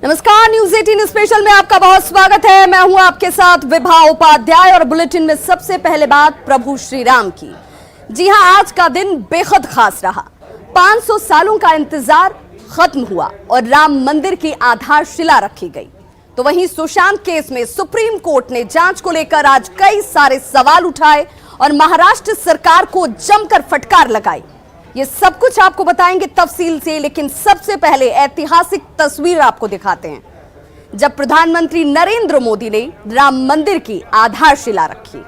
नमस्कार, news 18 special में आपका बहुत स्वागत है। मैं हूं आपके साथ विभा उपाध्याय और बुलेटिन में सबसे पहले बात प्रभु श्री राम की। जी हां, आज का दिन बेहद खास रहा। 500 सालों का इंतजार खत्म हुआ और राम मंदिर की आधारशिला रखी गई। तो वहीं सुशांत केस में सुप्रीम कोर्ट ने जांच को लेकर आज कई सारे सवाल उठाए और महाराष्ट्र सरकार को जमकर फटकार लगाई। ये सब कुछ आपको बताएंगे तफसील से, लेकिन सबसे पहले ऐतिहासिक तस्वीर आपको दिखाते हैं जब प्रधानमंत्री नरेंद्र मोदी ने राम मंदिर की आधारशिला रखी।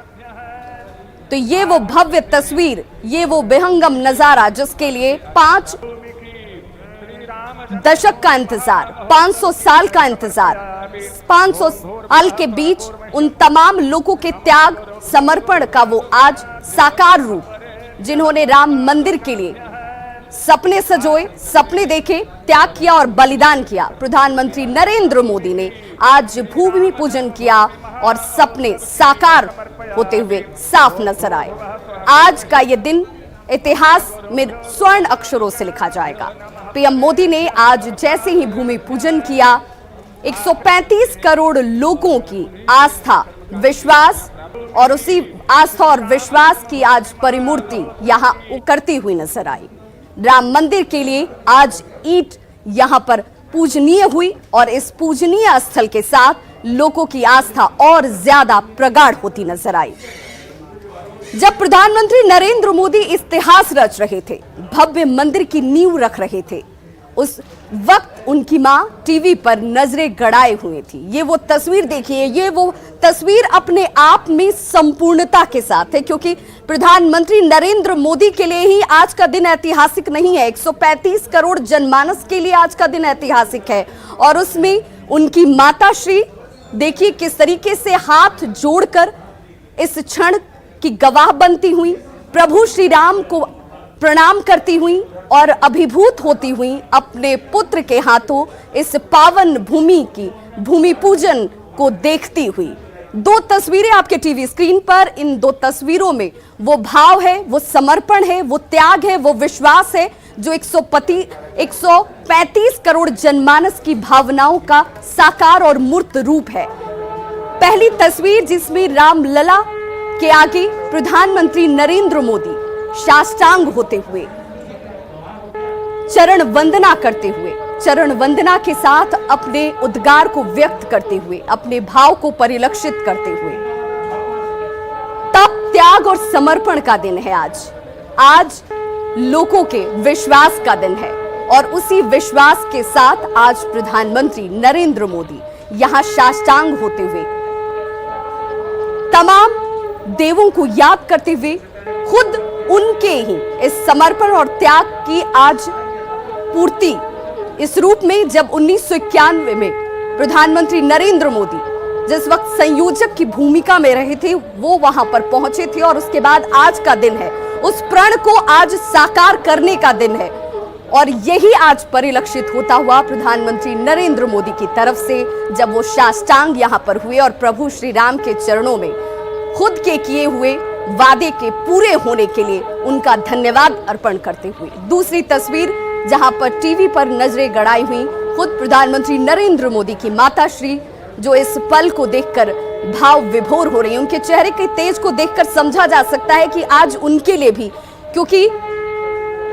तो ये वो भव्य तस्वीर, ये वो विहंगम नजारा जिसके लिए 5 दशक का इंतजार, 500 साल का इंतजार, 500 साल के बीच उन तमाम लोगों के त्याग समर्पण का वो आज साकार रूप, जिन्होंने राम मंदिर के लिए सपने सजोए, सपने देखे, त्याग किया और बलिदान किया। प्रधानमंत्री नरेंद्र मोदी ने आज भूमि पूजन किया और सपने साकार होते हुए साफ नजर आए। आज का ये दिन इतिहास में स्वर्ण अक्षरों से लिखा जाएगा। पीएम मोदी ने आज जैसे ही भूमि पूजन किया, 135 करोड़ लोगों की आस्था, विश्वास और उसी आस्था और विश्वास की आज परिमूर्ति यहां उकरती हुई नजर आई। राम मंदिर के लिए आज ईंट यहां पर पूजनीय हुई और इस पूजनीय स्थल के साथ लोगों की आस्था और ज्यादा प्रगाढ़ होती नजर आई। जब प्रधानमंत्री नरेंद्र मोदी इतिहास रच रहे थे, भव्य मंदिर की नींव रख रहे थे, उस वक्त उनकी मां टीवी पर नजरें गड़ाए हुए थी। ये वो तस्वीर देखिए, ये वो तस्वीर अपने आप में संपूर्णता के साथ है, क्योंकि प्रधानमंत्री नरेंद्र मोदी के लिए ही आज का दिन ऐतिहासिक नहीं है, 135 करोड़ जनमानस के लिए आज का दिन ऐतिहासिक है। और उसमें उनकी माता श्री देखिए किस तरीके से हाथ जोड़कर इस क्षण की गवाह बनती हुई, प्रभु श्री राम को प्रणाम करती हुई और अभिभूत होती हुई अपने पुत्र के हाथों इस पावन भूमि की भूमि पूजन को देखती हुई। 2 तस्वीरें आपके टीवी स्क्रीन पर। इन 2 तस्वीरों में वो भाव है, वो समर्पण है, वो त्याग है, वो विश्वास है जो 135 करोड़ जनमानस की भावनाओं का साकार और मूर्त रूप है। पहली तस्वीर जिसमें रामलला के आगे प्रधानमंत्री नरेंद्र मोदी साष्टांग होते हुए, चरण वंदना करते हुए, चरण वंदना के साथ अपने उद्गार को व्यक्त करते हुए, अपने भाव को परिलक्षित करते हुए। तप, त्याग और समर्पण का दिन है आज लोगों के विश्वास का दिन है और उसी विश्वास के साथ आज प्रधानमंत्री नरेंद्र मोदी यहां साष्टांग होते हुए तमाम देवों को याद करते हुए खुद उनके ही इस समर्पण और त्याग की आज पूर्ति इस रूप में, जब 1991 में प्रधानमंत्री नरेंद्र मोदी जिस वक्त संयोजक की भूमिका में रहे थे, वो वहां पर पहुंचे थे और उसके बाद आज का दिन है, उस प्रण को आज साकार करने का दिन है। और यही आज परिलक्षित होता हुआ प्रधानमंत्री नरेंद्र मोदी की तरफ से जब वो साष्टांग यहां पर हुए और प्रभु श्री राम के चरणों में खुद के किए हुए वादे के पूरे होने के लिए उनका धन्यवाद अर्पण करते हुए। दूसरी तस्वीर जहां पर टीवी पर नजरें गड़ाई हुई खुद प्रधानमंत्री नरेंद्र मोदी की माता श्री, जो इस पल को देखकर भाव विभोर हो रही है। उनके चेहरे के तेज को देखकर समझा जा सकता है कि आज उनके लिए भी, क्योंकि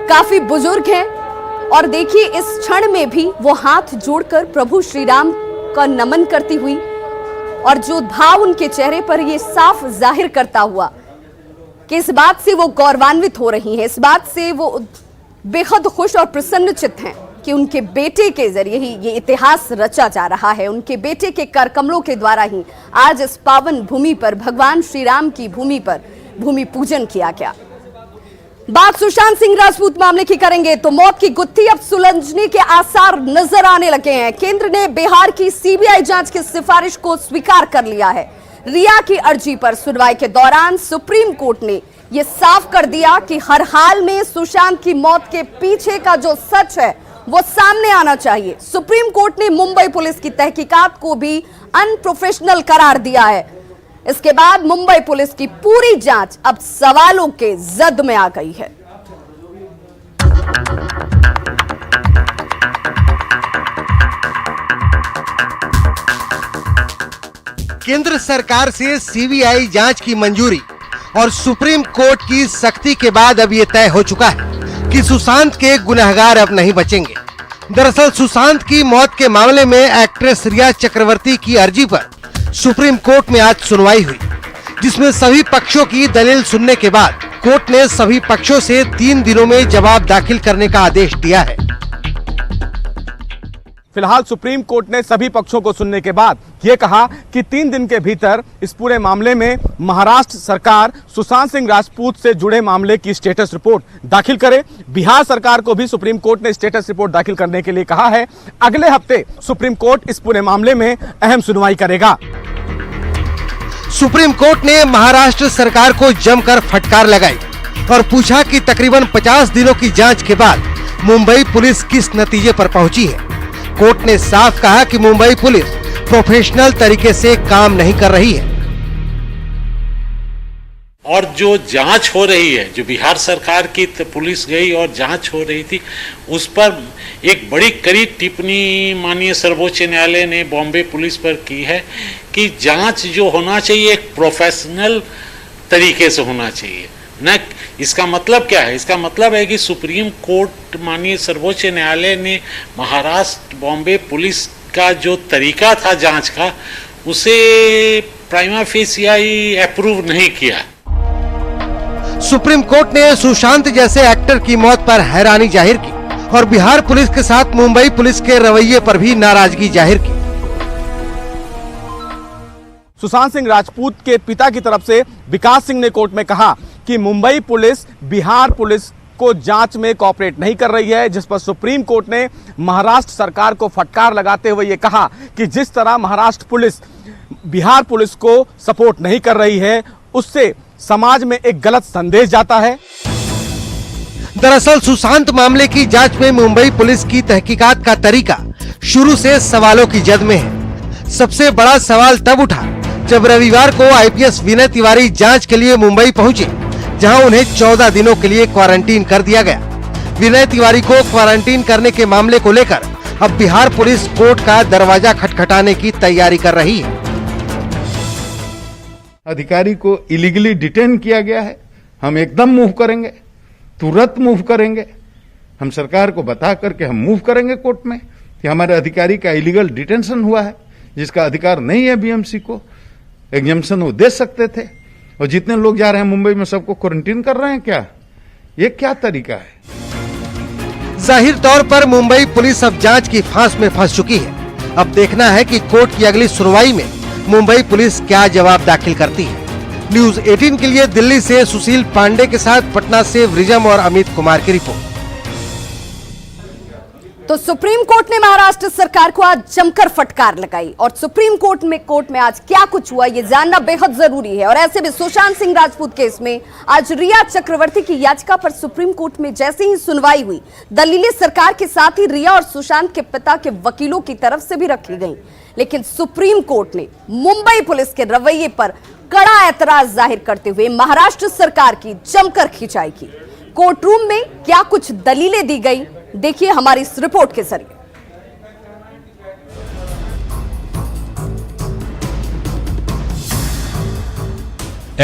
काफी बुजुर्ग हैं और देखिए इस क्षण में भी वो हाथ जोड़कर प्रभु श्री राम का नमन करती हुई, और जो भाव उनके चेहरे पर ये साफ जाहिर करता हुआ कि इस बात से वो गौरवान्वित हो रही हैं, इस बात से वो बेहद खुश और प्रसन्नचित्त हैं कि उनके बेटे के जरिए ही ये इतिहास रचा जा रहा है। उनके बेटे के कर कमलों के द्वारा ही आज इस पावन भूमि पर, भगवान श्री राम की भूमि पर भूमि पूजन किया गया। बात सुशांत सिंह राजपूत मामले की करेंगे तो मौत की गुत्थी अब सुलझने के आसार नजर आने लगे हैं। केंद्र ने बिहार की सीबीआई जांच की सिफारिश को स्वीकार कर लिया है। रिया की अर्जी पर सुनवाई के दौरान सुप्रीम कोर्ट ने यह साफ कर दिया कि हर हाल में सुशांत की मौत के पीछे का जो सच है वो सामने आना चाहिए। सुप्रीम कोर्ट ने मुंबई पुलिस की तहकीकात को भी अनप्रोफेशनल करार दिया है। इसके बाद मुंबई पुलिस की पूरी जांच अब सवालों के जद में आ गई है। केंद्र सरकार से सीबीआई जांच की मंजूरी और सुप्रीम कोर्ट की सख्ती के बाद अब ये तय हो चुका है कि सुशांत के गुनहगार अब नहीं बचेंगे। दरअसल सुशांत की मौत के मामले में एक्ट्रेस रिया चक्रवर्ती की अर्जी पर सुप्रीम कोर्ट में आज सुनवाई हुई, जिसमें सभी पक्षों की दलील सुनने के बाद कोर्ट ने सभी पक्षों से 3 दिनों में जवाब दाखिल करने का आदेश दिया है। फिलहाल सुप्रीम कोर्ट ने सभी पक्षों को सुनने के बाद यह कहा कि 3 दिन के भीतर इस पूरे मामले में महाराष्ट्र सरकार सुशांत सिंह राजपूत से जुड़े मामले की स्टेटस रिपोर्ट दाखिल करे। बिहार सरकार को भी सुप्रीम कोर्ट ने स्टेटस रिपोर्ट दाखिल करने के लिए कहा है। अगले हफ्ते सुप्रीम कोर्ट इस पूरे मामले में अहम सुनवाई करेगा। सुप्रीम कोर्ट ने महाराष्ट्र सरकार को जमकर फटकार लगाई और पूछा कि तकरीबन 50 दिनों की जांच के बाद मुंबई पुलिस किस नतीजे पर पहुंची है। कोर्ट ने साफ कहा कि मुंबई पुलिस प्रोफेशनल तरीके से काम नहीं कर रही है और जो जांच हो रही है, जो बिहार सरकार की पुलिस गई और जांच हो रही थी, उस पर एक बड़ी कड़ी टिप्पणी माननीय सर्वोच्च न्यायालय ने बॉम्बे पुलिस पर की है कि जांच जो होना चाहिए एक प्रोफेशनल तरीके से होना चाहिए। न इसका मतलब क्या है? इसका मतलब है कि सुप्रीम कोर्ट माननीय सर्वोच्च न्यायालय ने महाराष्ट्र बॉम्बे पुलिस का जो तरीका था जांच का, उसे प्राइमा फेसियाई अप्रूव नहीं किया। सुप्रीम कोर्ट ने सुशांत जैसे एक्टर की मौत पर हैरानी जाहिर की और बिहार पुलिस के साथ मुंबई पुलिस के रवैये पर भी नाराजगी जाहिर की। सुशांत सिंह राजपूत के पिता की तरफ से विकास सिंह ने कोर्ट में कहा कि मुंबई पुलिस बिहार पुलिस को जांच में कोऑपरेट नहीं कर रही है, जिस पर सुप्रीम कोर्ट ने महाराष्ट्र सरकार को फटकार लगाते हुए ये कहा कि जिस तरह महाराष्ट्र पुलिस बिहार पुलिस को सपोर्ट नहीं कर रही है, उससे समाज में एक गलत संदेश जाता है। दरअसल सुशांत मामले की जांच में मुंबई पुलिस की तहकीकात का तरीका शुरू से सवालों की जद में है। सबसे बड़ा सवाल तब उठा जब रविवार को आईपीएस विनय तिवारी जांच के लिए मुंबई पहुंचे, जहां उन्हें 14 दिनों के लिए क्वारंटीन कर दिया गया। विनय तिवारी को क्वारंटीन करने के मामले को लेकर अब बिहार पुलिस कोर्ट का दरवाजा खटखटाने की तैयारी कर रही है। अधिकारी को इलीगली डिटेन किया गया है, हम एकदम मूव करेंगे, तुरंत मूव करेंगे। हम सरकार को बता करके हम मूव करेंगे कोर्ट में कि हमारे अधिकारी का इलीगल डिटेंशन हुआ है, जिसका अधिकार नहीं है बीएमसी को। एग्जम्पशन वो दे सकते थे, और जितने लोग जा रहे हैं मुंबई में सबको क्वारंटीन कर रहे हैं क्या? ये क्या तरीका है? जाहिर तौर पर मुंबई पुलिस अब जांच की फांस में फंस चुकी है। अब देखना है कि कोर्ट की अगली सुनवाई में मुंबई पुलिस क्या जवाब दाखिल करती है। न्यूज़ 18 के लिए दिल्ली से सुशील पांडे के साथ पटना से वृजम और अमित कुमार की रिपोर्ट। तो सुप्रीम कोर्ट ने महाराष्ट्र सरकार को आज जमकर फटकार लगाई और सुप्रीम कोर्ट में आज क्या कुछ हुआ ये जानना बेहद जरूरी है। और ऐसे भी सुशांत सिंह राजपूत केस में आज रिया चक्रवर्ती की याचिका पर सुप्रीम कोर्ट में जैसे ही सुनवाई हुई, दलीलें सरकार के साथ ही रिया और सुशांत के पिता के वकीलों की तरफ से भी रखी गई, लेकिन सुप्रीम कोर्ट ने मुंबई पुलिस के रवैये पर कड़ा ऐतराज जाहिर करते हुए महाराष्ट्र सरकार की जमकर खिंचाई की। कोर्ट रूम में क्या कुछ दलीलें दी गई, देखिए हमारी इस रिपोर्ट के जरिए।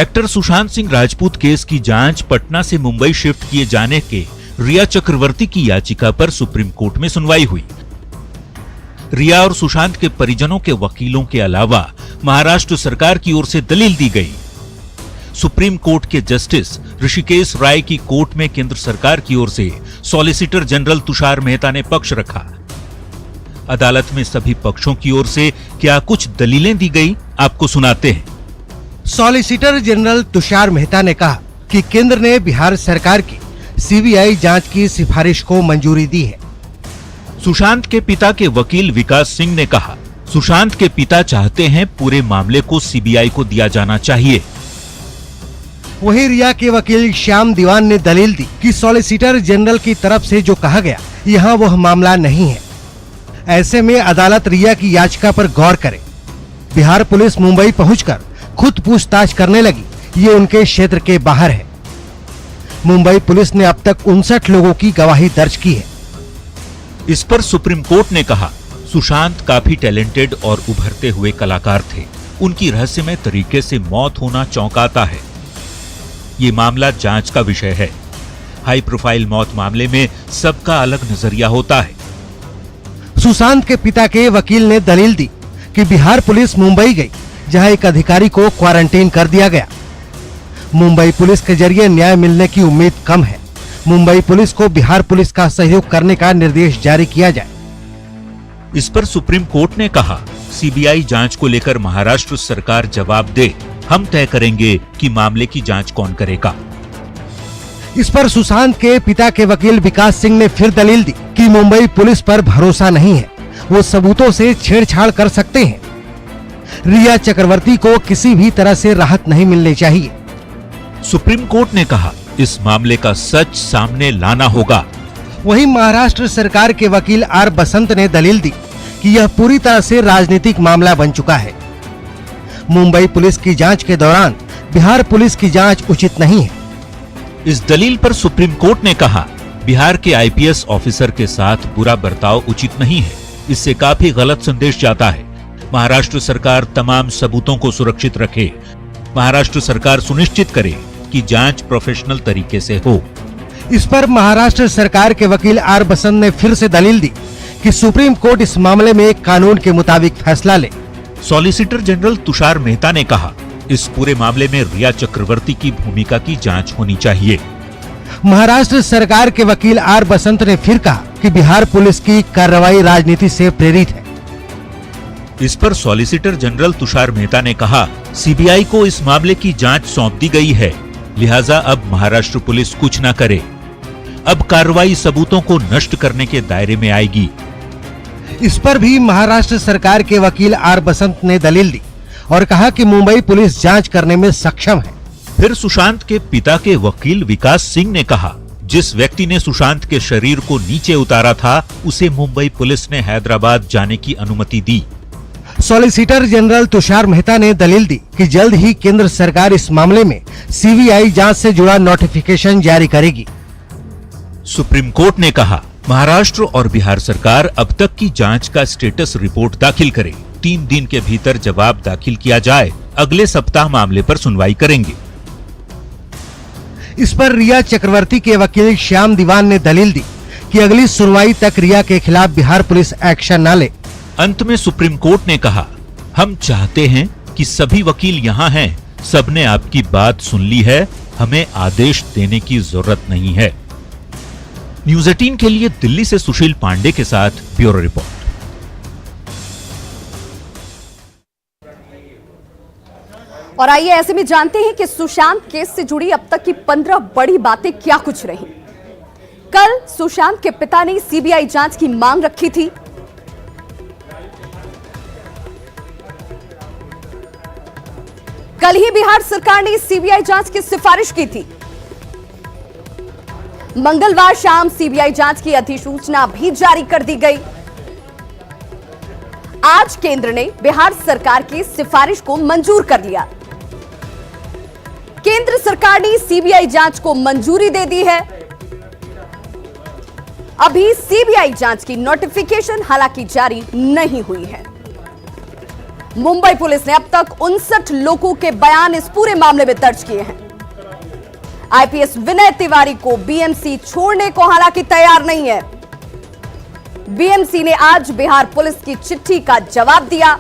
एक्टर सुशांत सिंह राजपूत केस की जांच पटना से मुंबई शिफ्ट किए जाने के रिया चक्रवर्ती की याचिका पर सुप्रीम कोर्ट में सुनवाई हुई। रिया और सुशांत के परिजनों के वकीलों के अलावा महाराष्ट्र सरकार की ओर से दलील दी गई। सुप्रीम कोर्ट के जस्टिस ऋषिकेश राय की कोर्ट में केंद्र सरकार की ओर से सॉलिसिटर जनरल तुषार मेहता ने पक्ष रखा। अदालत में सभी पक्षों की ओर से क्या कुछ दलीलें दी गई, आपको सुनाते हैं। सॉलिसिटर जनरल तुषार मेहता ने कहा कि केंद्र ने बिहार सरकार की सीबीआई जांच की सिफारिश को मंजूरी दी है। सुशांत के पिता के वकील विकास सिंह ने कहा, सुशांत के पिता चाहते हैं पूरे मामले को सीबीआई को दिया जाना चाहिए। वहीं रिया के वकील श्याम दीवान ने दलील दी कि सॉलिसिटर जनरल की तरफ से जो कहा गया यहाँ वह मामला नहीं है। ऐसे में अदालत रिया की याचिका पर गौर करे। बिहार पुलिस मुंबई पहुंचकर खुद पूछताछ करने लगी, ये उनके क्षेत्र के बाहर है। मुंबई पुलिस ने अब तक 59 लोगों की गवाही दर्ज की है। इस पर सुप्रीम कोर्ट ने कहा, सुशांत काफी टैलेंटेड और उभरते हुए कलाकार थे, उनकी रहस्यमय तरीके से मौत होना चौंकाता है। ये मामला जांच का विषय है। हाई प्रोफाइल मौत मामले में सबका अलग नजरिया होता है। सुशांत के पिता के वकील ने दलील दी कि बिहार पुलिस मुंबई गई, जहां एक अधिकारी को क्वारंटीन कर दिया गया। मुंबई पुलिस के जरिए न्याय मिलने की उम्मीद कम है। मुंबई पुलिस को बिहार पुलिस का सहयोग करने का निर्देश जारी किया जाए। इस पर सुप्रीम कोर्ट ने कहा, सीबीआई जांच को लेकर महाराष्ट्र सरकार जवाब दे, हम तय करेंगे कि मामले की जांच कौन करेगा। इस पर सुशांत के पिता के वकील विकास सिंह ने फिर दलील दी कि मुंबई पुलिस पर भरोसा नहीं है, वो सबूतों से छेड़छाड़ कर सकते हैं। रिया चक्रवर्ती को किसी भी तरह से राहत नहीं मिलनी चाहिए। सुप्रीम कोर्ट ने कहा, इस मामले का सच सामने लाना होगा। वहीं महाराष्ट्र सरकार के वकील आर बसंत ने दलील दी कि यह पूरी तरह से राजनीतिक मामला बन चुका है। मुंबई पुलिस की जांच के दौरान बिहार पुलिस की जांच उचित नहीं है। इस दलील पर सुप्रीम कोर्ट ने कहा, बिहार के आईपीएस ऑफिसर के साथ बुरा बर्ताव उचित नहीं है। इससे काफी गलत संदेश जाता है। महाराष्ट्र सरकार तमाम सबूतों को सुरक्षित रखे। महाराष्ट्र सरकार सुनिश्चित करे कि जांच प्रोफेशनल तरीके से हो। इस पर महाराष्ट्र सरकार के वकील आर बसंत ने फिर से दलील दी कि सुप्रीम कोर्ट इस मामले में कानून के मुताबिक फैसला ले। सॉलिसिटर जनरल तुषार मेहता ने कहा, इस पूरे मामले में रिया चक्रवर्ती की भूमिका की जांच होनी चाहिए। महाराष्ट्र सरकार के वकील आर बसंत ने फिर कहा कि बिहार पुलिस की कार्रवाई राजनीति से प्रेरित है। इस पर सॉलिसिटर जनरल तुषार मेहता ने कहा, सीबीआई को इस मामले की जांच सौंप दी गई है, लिहाजा अब महाराष्ट्र पुलिस कुछ न करे। अब कार्रवाई सबूतों को नष्ट करने के दायरे में आएगी। इस पर भी महाराष्ट्र सरकार के वकील आर बसंत ने दलील दी और कहा कि मुंबई पुलिस जांच करने में सक्षम है। फिर सुशांत के पिता के वकील विकास सिंह ने कहा, जिस व्यक्ति ने सुशांत के शरीर को नीचे उतारा था, उसे मुंबई पुलिस ने हैदराबाद जाने की अनुमति दी। सॉलिसिटर जनरल तुषार मेहता ने दलील दी कि जल्द ही केंद्र सरकार इस मामले में सीबीआई जांच से जुड़ा नोटिफिकेशन जारी करेगी। सुप्रीम कोर्ट ने कहा, महाराष्ट्र और बिहार सरकार अब तक की जांच का स्टेटस रिपोर्ट दाखिल करे। 3 दिन के भीतर जवाब दाखिल किया जाए। अगले सप्ताह मामले पर सुनवाई करेंगे। इस पर रिया चक्रवर्ती के वकील श्याम दीवान ने दलील दी कि अगली सुनवाई तक रिया के खिलाफ बिहार पुलिस एक्शन न ले। अंत में सुप्रीम कोर्ट ने कहा, हम चाहते हैं कि सभी वकील यहाँ हैं, सबने आपकी बात सुन ली है, हमें आदेश देने की जरूरत नहीं है। न्यूज 18 के लिए दिल्ली से सुशील पांडे के साथ ब्यूरो रिपोर्ट। और आइए ऐसे में जानते हैं कि सुशांत केस से जुड़ी अब तक की 15 बड़ी बातें क्या कुछ रही। कल सुशांत के पिता ने सीबीआई जांच की मांग रखी थी। कल ही बिहार सरकार ने सीबीआई जांच की सिफारिश की थी। मंगलवार शाम सीबीआई जांच की अधिसूचना भी जारी कर दी गई। आज केंद्र ने बिहार सरकार की सिफारिश को मंजूर कर लिया। केंद्र सरकार ने सीबीआई जांच को मंजूरी दे दी है। अभी सीबीआई जांच की नोटिफिकेशन हालांकि जारी नहीं हुई है। मुंबई पुलिस ने अब तक 59 लोगों के बयान इस पूरे मामले में दर्ज किए हैं। आईपीएस विनय तिवारी को बीएमसी छोड़ने को हालांकि तैयार नहीं है। बीएमसी ने आज बिहार पुलिस की चिट्ठी का जवाब दिया।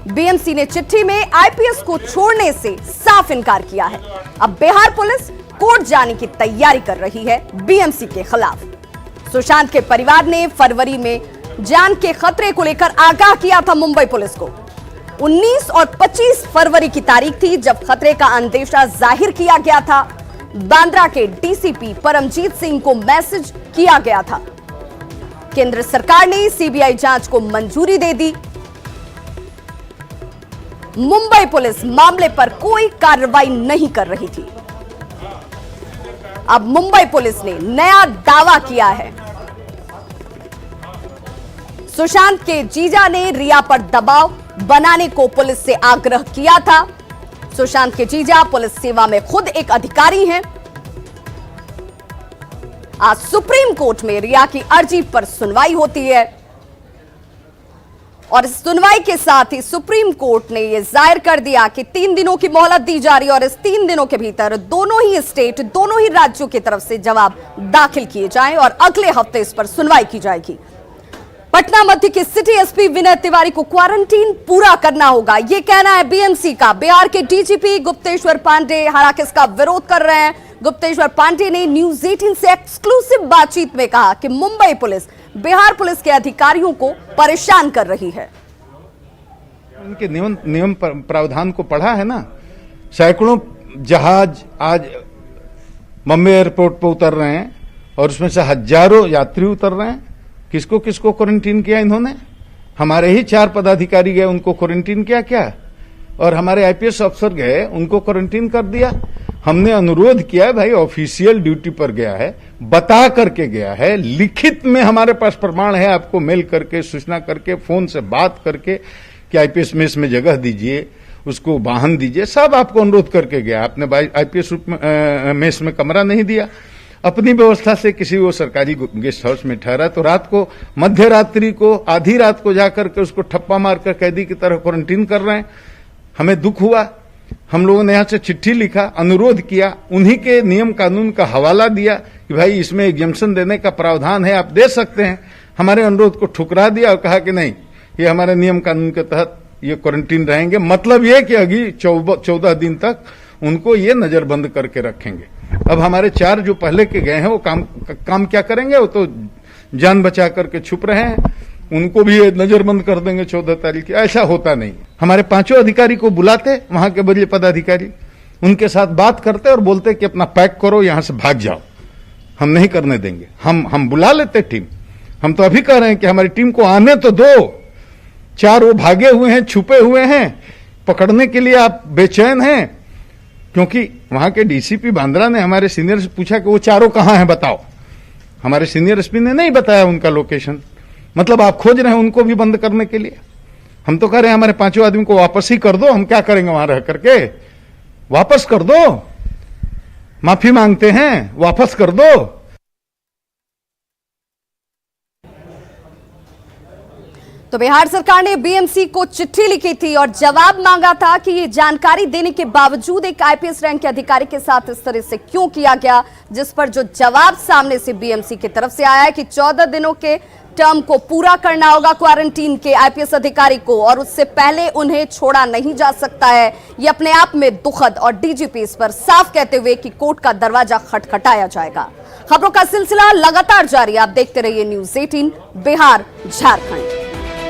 बीएमसी ने चिट्ठी में आईपीएस को छोड़ने से साफ इनकार किया है। अब बिहार पुलिस कोर्ट जाने की तैयारी कर रही है बीएमसी के खिलाफ। सुशांत के परिवार ने फरवरी में जान के खतरे को लेकर आगाह किया था मुंबई पुलिस को। 19 और 25 फरवरी की तारीख थी जब खतरे का अंदेशा जाहिर किया गया था। बांद्रा के डीसीपी परमजीत सिंह को मैसेज किया गया था। केंद्र सरकार ने सीबीआई जांच को मंजूरी दे दी। मुंबई पुलिस मामले पर कोई कार्रवाई नहीं कर रही थी। अब मुंबई पुलिस ने नया दावा किया है। सुशांत के जीजा ने रिया पर दबाव बनाने को पुलिस से आग्रह किया था। सुशांत के जीजा पुलिस सेवा में खुद एक अधिकारी हैं। आज सुप्रीम कोर्ट में रिया की अर्जी पर सुनवाई होती है। और इस सुनवाई के साथ ही सुप्रीम कोर्ट ने यह जाहिर कर दिया कि 3 दिनों की मोहलत दी जा रही है और इस 3 दिनों के भीतर दोनों ही स्टेट, दोनों ही राज्यों की तरफ से जवाब दाखिल किए जाएं और अगले हफ्ते इस पर सुनवाई की जाएगी। पटना मध्य के सिटी एसपी विनय तिवारी को क्वारंटीन पूरा करना होगा, यह कहना है बीएमसी का। बिहार के डीजीपी गुप्तेश्वर पांडे हालांकि इसका विरोध कर रहे हैं। गुप्तेश्वर पांडे ने न्यूज 18 से एक्सक्लूसिव बातचीत में कहा कि मुंबई पुलिस बिहार पुलिस के अधिकारियों को परेशान कर रही है। उनके नियम प्रावधान को पढ़ा है ना। सैकड़ों जहाज आज बम्बे एयरपोर्ट पर उतर रहे हैं और उसमें से हजारों यात्री उतर रहे हैं। किसको किसको क्वारंटीन किया इन्होंने? हमारे ही 4 पदाधिकारी गए, उनको क्वारंटीन किया क्या? और हमारे आईपीएस अफसर गए, उनको क्वारंटीन कर दिया। हमने अनुरोध किया, भाई ऑफिशियल ड्यूटी पर गया है, बता करके गया है, लिखित में हमारे पास प्रमाण है, आपको मेल करके, सूचना करके, फोन से बात करके कि आईपीएस मेस में जगह दीजिए, उसको वाहन दीजिए, सब आपको अनुरोध करके गया। आपने आईपीएस मेस में कमरा नहीं दिया, अपनी व्यवस्था से किसी वो सरकारी गेस्ट हाउस में ठहरा, तो रात को, मध्य रात्रि को, आधी रात को जाकर के उसको ठप्पा मारकर कैदी की तरह क्वारंटीन कर रहे हैं। हमें दुख हुआ, हम लोगों ने यहां से चिट्ठी लिखा, अनुरोध किया, उन्हीं के नियम कानून का हवाला दिया कि भाई इसमें एग्जम्पशन देने का प्रावधान है, आप दे सकते हैं। हमारे अनुरोध को ठुकरा दिया और कहा कि नहीं, ये हमारे नियम कानून के तहत ये क्वारंटीन रहेंगे। मतलब ये कि अगली 14 दिन तक उनको ये नजरबंद करके रखेंगे। अब हमारे 4 जो पहले के गए हैं वो काम क्या करेंगे? वो तो जान बचा करके छुप रहे हैं, उनको भी नजरबंद कर देंगे 14 तारीख की। ऐसा होता नहीं। हमारे 5 अधिकारी को बुलाते, वहां के बड़े पदाधिकारी, उनके साथ बात करते और बोलते कि अपना पैक करो, यहां से भाग जाओ, हम नहीं करने देंगे। हम बुला लेते टीम। हम तो अभी कह रहे हैं कि हमारी टीम को आने तो दो। 4 वो भागे हुए हैं, छुपे हुए हैं, पकड़ने के लिए आप बेचैन हैं। क्योंकि वहां के डीसीपी बांद्रा ने हमारे सीनियर से पूछा कि वो 4 कहां हैं बताओ। हमारे सीनियर एसपी ने नहीं बताया उनका लोकेशन। मतलब आप खोज रहे हैं उनको भी बंद करने के लिए। हम तो कह रहे हैं हमारे 5 आदमी को वापस ही कर दो, हम क्या करेंगे वहां रह करके? वापस कर दो, माफी मांगते हैं, वापस कर दो। तो बिहार सरकार ने बीएमसी को चिट्ठी लिखी थी और जवाब मांगा था कि ये जानकारी देने के बावजूद एक आईपीएस रैंक के अधिकारी के साथ इस तरह से क्यों किया गया, जिस पर जो जवाब सामने से बीएमसी की तरफ से आया है कि 14 दिनों के टर्म को पूरा करना होगा क्वारंटीन के आईपीएस अधिकारी को और उससे पहले उन्हें छोड़ा नहीं जा सकता है। ये अपने आप में दुखद और डीजीपी इस पर साफ कहते हुए कि कोर्ट का दरवाजा खटखटाया जाएगा। खबरों का सिलसिला लगातार जारी, आप देखते रहिए न्यूज 18 बिहार झारखंड।